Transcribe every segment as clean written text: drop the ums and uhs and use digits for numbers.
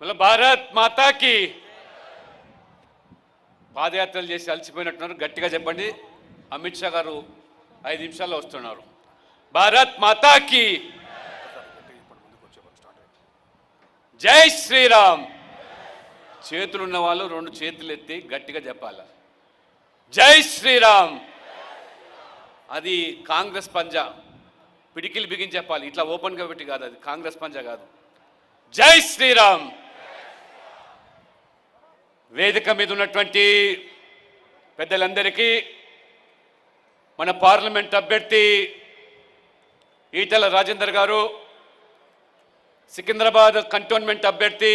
మళ్ళీ భారత్ మాతాకి పాదయాత్రలు చేసి అలసిపోయినట్టున్నారు. గట్టిగా చెప్పండి. అమిత్ షా గారు 5 నిమిషాల్లో వస్తున్నారు. భారత్ మాతాకి జై శ్రీరామ్. చేతులున్న వాళ్ళు 2 చేతులు ఎత్తి గట్టిగా చెప్పాలి. జై శ్రీరామ్. అది కాంగ్రెస్ పంజా. పిడికిలు బిగించి చెప్పాలి. ఇట్లా ఓపెన్గా పెట్టి కాదు, అది కాంగ్రెస్ పంజా కాదు. జై శ్రీరామ్. వేదిక మీద ఉన్నటువంటి పెద్దలందరికీ, మన పార్లమెంట్ అభ్యర్థి ఈటెల రాజేందర్ గారు, సికింద్రాబాద్ కంటోన్మెంట్ అభ్యర్థి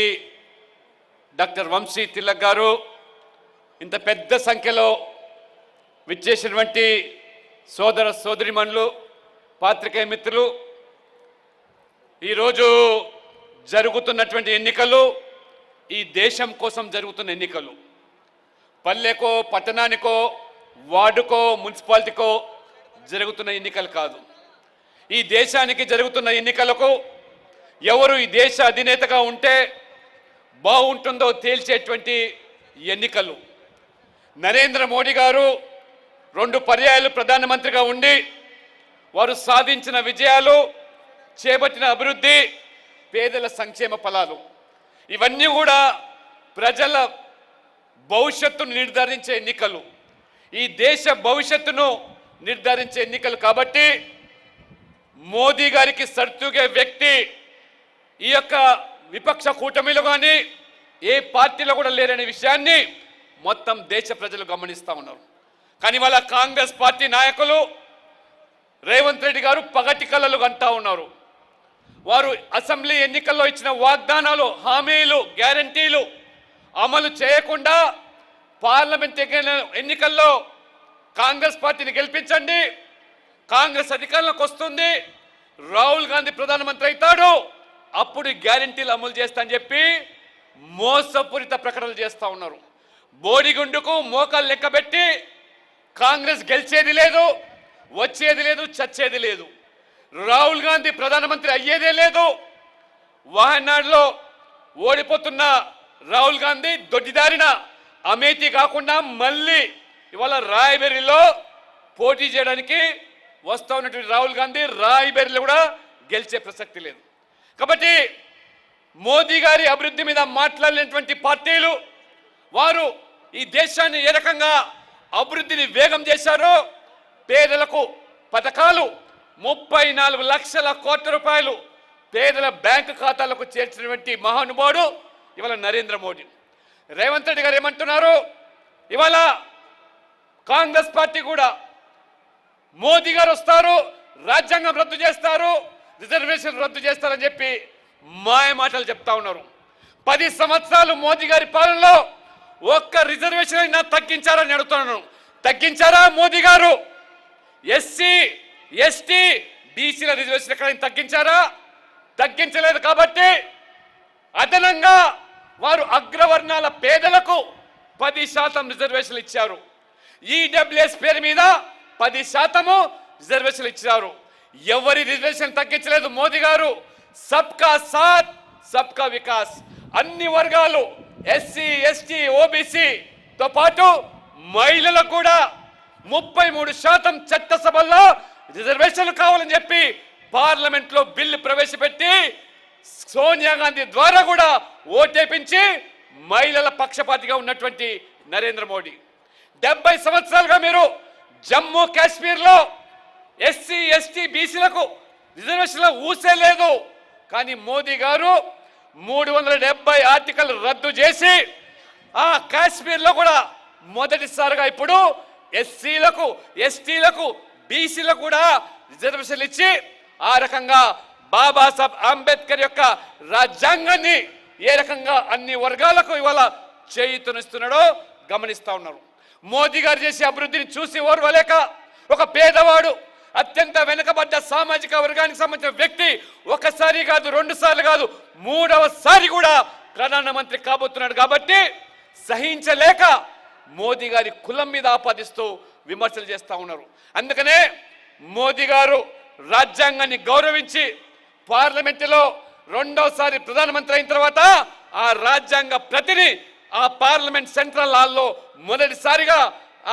డాక్టర్ వంశీ తిలక్ గారు, ఇంత పెద్ద సంఖ్యలో విచ్చేసినటువంటి సోదర సోదరిమణులు, పాత్రికేయ మిత్రులు, ఈరోజు జరుగుతున్నటువంటి ఎన్నికలు ఈ దేశం కోసం జరుగుతున్న ఎన్నికలు. పల్లెకో పట్టణానికో వార్డుకో మున్సిపాలిటీకో జరుగుతున్న ఎన్నికలు కాదు. ఈ దేశానికి జరుగుతున్న ఎన్నికలకు ఎవరు ఈ దేశ అధినేతగా ఉంటే బాగుంటుందో తేల్చేటువంటి ఎన్నికలు. నరేంద్ర మోడీ గారు 2 పర్యాయాలు ప్రధానమంత్రిగా ఉండి వారు సాధించిన విజయాలు, చేపట్టిన అభివృద్ధి, పేదల సంక్షేమ ఫలాలు, ఇవన్నీ కూడా ప్రజల భవిష్యత్తును నిర్ధారించే ఎన్నికలు, ఈ దేశ భవిష్యత్తును నిర్ధారించే ఎన్నికలు. కాబట్టి మోదీ గారికి సరితూగే వ్యక్తి ఈ యొక్క విపక్ష కూటమిలో కానీ ఏ పార్టీలో కూడా లేరనే విషయాన్ని మొత్తం దేశ ప్రజలు గమనిస్తూ ఉన్నారు. కానీ వాళ్ళ కాంగ్రెస్ పార్టీ నాయకులు రేవంత్ రెడ్డి గారు పగటి కలలు కంటా ఉన్నారు. వారు అసెంబ్లీ ఎన్నికల్లో ఇచ్చిన వాగ్దానాలు, హామీలు, గ్యారంటీలు అమలు చేయకుండా పార్లమెంట్ ఎన్నికల్లో కాంగ్రెస్ పార్టీని గెలిపించండి, కాంగ్రెస్ అధికారంలోకి వస్తుంది, రాహుల్ గాంధీ ప్రధానమంత్రి అవుతాడు, అప్పుడు గ్యారంటీలు అమలు చేస్తా అని చెప్పి మోసపూరిత ప్రకటనలు చేస్తూ ఉన్నారు. బోడిగుండుకు మోకాలు లెక్కబెట్టి కాంగ్రెస్ గెలిచేది లేదు, వచ్చేది లేదు, చచ్చేది లేదు. రాహుల్ గాంధీ ప్రధానమంత్రి అయ్యేదే లేదు. వాయనాడులో ఓడిపోతున్న రాహుల్ గాంధీ దొడ్డిదారిన అమేఠీ కాకుండా మళ్ళీ ఇవాళ రాయ్బెరీలో పోటీ చేయడానికి వస్తూ ఉన్నటువంటి రాహుల్ గాంధీ రాయ్బెరీలో కూడా గెలిచే ప్రసక్తి లేదు. కాబట్టి మోదీ గారి అభివృద్ధి మీద మాట్లాడినటువంటి పార్టీలు వారు ఈ దేశాన్ని ఏ రకంగా అభివృద్ధిని వేగం చేశారో, పేదలకు పథకాలు 34 లక్షల కోట్ల రూపాయలు పేదల బ్యాంకు ఖాతాలకు చేర్చినటువంటి మహానుభావుడు ఇవాళ నరేంద్ర మోడీ. రేవంత్ రెడ్డి గారు ఏమంటున్నారు, ఇవాళ కాంగ్రెస్ పార్టీ కూడా మోదీ గారు వస్తారు, రాజ్యాంగం రద్దు చేస్తారు, రిజర్వేషన్ రద్దు చేస్తారని చెప్పి మాయ మాటలు చెప్తా ఉన్నారు. 10 సంవత్సరాలు మోదీ గారి పాలనలో ఒక్క రిజర్వేషన్ అయినా తగ్గించారని అడుగుతున్నాను. తగ్గించారా మోదీ గారు? ఎస్సీ, ఎస్టీ, బీసీల రిజర్వేషన్ ఎక్కడైనా తగ్గించారా? తగ్గించలేదు. కాబట్టి అదనంగా వారు అగ్రవర్ణాల పేదలకు 10% రిజర్వేషన్లు ఇచ్చారు. ఈడబ్ల్యూఎస్ పేరు మీద 10% రిజర్వేషన్లు ఇచ్చారు. ఎవరి రిజర్వేషన్ తగ్గించలేదు మోదీ గారు. సబ్కా సాత్ సబ్కా వికాస్, అన్ని వర్గాలు ఎస్సీ, ఎస్టీ, ఓబీసీతో పాటు మహిళలకు కూడా 33% చట్టసభల్లో రిజర్వేషన్లు కావాలని చెప్పి పార్లమెంట్లో బిల్లు ప్రవేశపెట్టి సోనియా గాంధీ ద్వారా కూడా ఓటేపించి మహిళల పక్షపాతిగా ఉన్నటువంటి నరేంద్ర మోడీ 70 సంవత్సరాలుగా మీరు జమ్మూ కాశ్మీర్లో ఎస్సీ, ఎస్టీ, బీసీలకు రిజర్వేషన్లు ఊసే లేదు. కానీ మోదీ గారు 370 ఆర్టికల్ రద్దు చేసి ఆ కాశ్మీర్లో కూడా మొదటిసారిగా ఇప్పుడు ఎస్సీలకు, ఎస్టీలకు, బీసీలకు కూడా రిజర్వేషన్లు ఇచ్చి ఆ రకంగా బాబాసాహెబ్ అంబేద్కర్ యొక్క రాజ్యాంగాన్ని ఏ రకంగా అన్ని వర్గాలకు ఇవాళ చేయూతనిస్తున్నాడో గమనిస్తూ ఉన్నారు. మోదీ గారు చేసే అభివృద్ధిని చూసి ఓర్వలేక ఒక పేదవాడు, అత్యంత వెనుకబడ్డ సామాజిక వర్గానికి సంబంధించిన వ్యక్తి ఒకసారి కాదు, 2 సార్లు కాదు, 3వసారి కూడా ప్రధానమంత్రి కాబోతున్నాడు. కాబట్టి సహించలేక మోదీ గారి కులం మీద ఆపాదిస్తూ విమర్శలు చేస్తూ ఉన్నారు. అందుకనే మోదీ గారు రాజ్యాంగాన్ని గౌరవించి పార్లమెంటులో రెండోసారి ప్రధానమంత్రి అయిన తర్వాత ఆ రాజ్యాంగ ప్రతిని ఆ పార్లమెంట్ సెంట్రల్ హాల్లో మొదటిసారిగా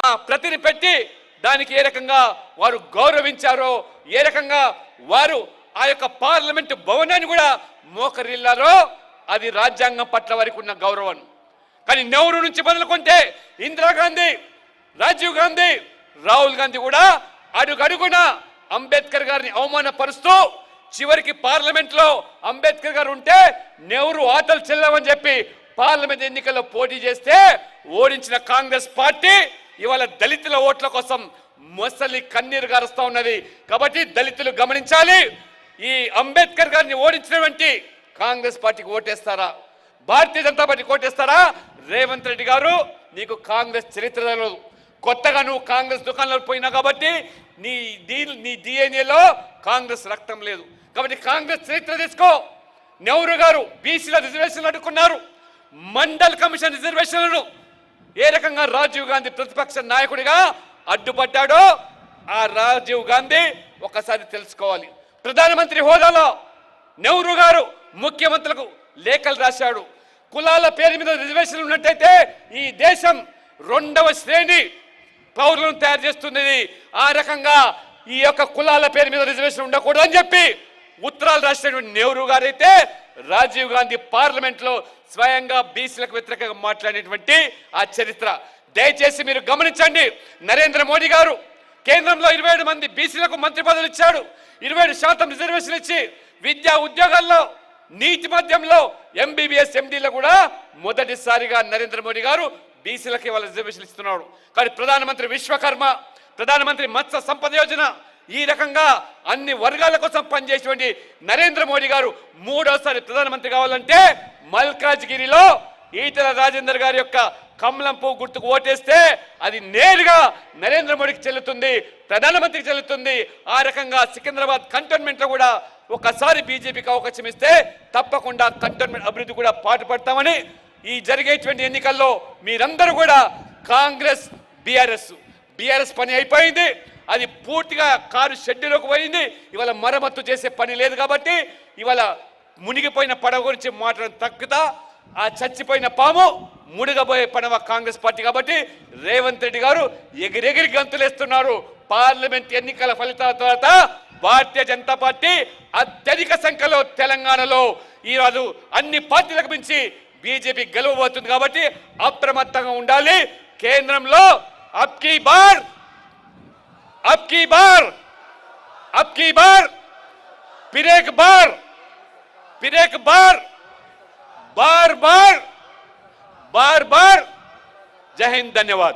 ఆ ప్రతిని పెట్టి దానికి ఏ రకంగా వారు గౌరవించారో, ఏ రకంగా వారు ఆ యొక్క పార్లమెంట్ భవనాన్ని కూడా మోకరిల్లారో అది రాజ్యాంగం పట్ల వారికి ఉన్న గౌరవం. కానీ నెహ్రూ నుంచి మొదలుకుంటే ఇందిరాగాంధీ, రాజీవ్ గాంధీ, రాహుల్ గాంధీ కూడా అడుగడుగున అంబేద్కర్ గారిని అవమానపరుస్తూ చివరికి పార్లమెంట్ లో అంబేద్కర్ గారు ఉంటే నెహ్రూ ఆటలు చెల్లవని చెప్పి పార్లమెంట్ ఎన్నికల్లో పోటీ చేస్తే ఓడించిన కాంగ్రెస్ పార్టీ ఇవాళ దళితుల ఓట్ల కోసం మొసలి కన్నీరు గారుస్తా ఉన్నది. కాబట్టి దళితులు గమనించాలి, ఈ అంబేద్కర్ గారిని ఓడించినటువంటి కాంగ్రెస్ పార్టీకి ఓటేస్తారా, భారతీయ జనతా పార్టీకి ఓటేస్తారా? రేవంత్ రెడ్డి గారు, నీకు కాంగ్రెస్ చరిత్రలో కొత్తగా నువ్వు కాంగ్రెస్ దుకాణంలో పోయినా కాబట్టి నీ డిఎన్ఏలో కాంగ్రెస్ రక్తం లేదు. కాబట్టి కాంగ్రెస్ చరిత్ర తీసుకో. నెహ్రూ గారు బీసీల రిజర్వేషన్లు అడ్డుకున్నారు, మండల్ కమిషన్ రిజర్వేషన్లను ఏ రకంగా రాజీవ్ గాంధీ ప్రతిపక్ష నాయకుడిగా అడ్డుపడ్డాడో ఆ రాజీవ్ గాంధీ ఒకసారి తెలుసుకోవాలి. ప్రధానమంత్రి హోదాలో నెహ్రూ గారు ముఖ్యమంత్రులకు లేఖలు రాశాడు. కులాల పేరు మీద రిజర్వేషన్లు ఉన్నట్టయితే ఈ దేశం 2వ శ్రేణి పౌరులను తయారు చేస్తున్నది. ఆ రకంగా ఈ యొక్క కులాల పేరు మీద రిజర్వేషన్ ఉండకూడదని చెప్పి ఉత్తరాలు రాసినటువంటి నెహ్రూ గారైతే రాజీవ్ గాంధీ పార్లమెంట్ లో స్వయంగా బీసీలకు వ్యతిరేకంగా మాట్లాడినటువంటి ఆ చరిత్ర దయచేసి మీరు గమనించండి. నరేంద్ర మోడీ గారు కేంద్రంలో 27 మంది బీసీలకు మంత్రి పదవులు ఇచ్చాడు. 27% రిజర్వేషన్ ఇచ్చి విద్యా ఉద్యోగాల్లో, నీటి మధ్యంలో, ఎంబీబీఎస్ ఎండీలో కూడా మొదటిసారిగా నరేంద్ర మోడీ గారు బీసీలకి వాళ్ళ రిజర్వేషన్ ఇస్తున్నాడు. కానీ ప్రధానమంత్రి విశ్వకర్మ, ప్రధానమంత్రి మత్స్య సంపద యోజన, ఈ రకంగా అన్ని వర్గాల కోసం పనిచేసేటువంటి నరేంద్ర మోడీ గారు 3వసారి ప్రధానమంత్రి కావాలంటే మల్కాజ్గిరిలో ఈటల రాజేందర్ గారి యొక్క కమలం పువ్వు గుర్తుకు ఓటేస్తే అది నేరుగా నరేంద్ర మోడీకి చెల్లుతుంది, ప్రధానమంత్రికి చెల్లుతుంది. ఆ రకంగా సికింద్రాబాద్ కంటోన్మెంట్ లో కూడా ఒకసారి బీజేపీకి అవకాశం ఇస్తే తప్పకుండా కంటోన్మెంట్ అభివృద్ధి కూడా పాటుపడతామని ఈ జరిగేటువంటి ఎన్నికల్లో మీరందరూ కూడా కాంగ్రెస్ బీఆర్ఎస్ పని అయిపోయింది. అది పూర్తిగా కారు షెడ్యూలోకి పోయింది. ఇవాళ మరమ్మత్తు చేసే పని లేదు. కాబట్టి ఇవాళ మునిగిపోయిన పడవ గురించి మాట్లాడడం తక్కువ. ఆ చచ్చిపోయిన పాము మునిగబోయే పడవ కాంగ్రెస్ పార్టీ. కాబట్టి రేవంత్ రెడ్డి గారు ఎగిరెగిరి గంతులేస్తున్నారు. పార్లమెంట్ ఎన్నికల ఫలితాల తర్వాత భారతీయ జనతా పార్టీ అత్యధిక సంఖ్యలో తెలంగాణలో ఈరోజు అన్ని పార్టీలకు మించి బీజేపీ గెలవబోతుంది. కాబట్టి అప్రమత్తంగా ఉండాలి. కేంద్రంలో అబ్ కీ బార్ फिर एक बार जय हिंद, धन्यवाद।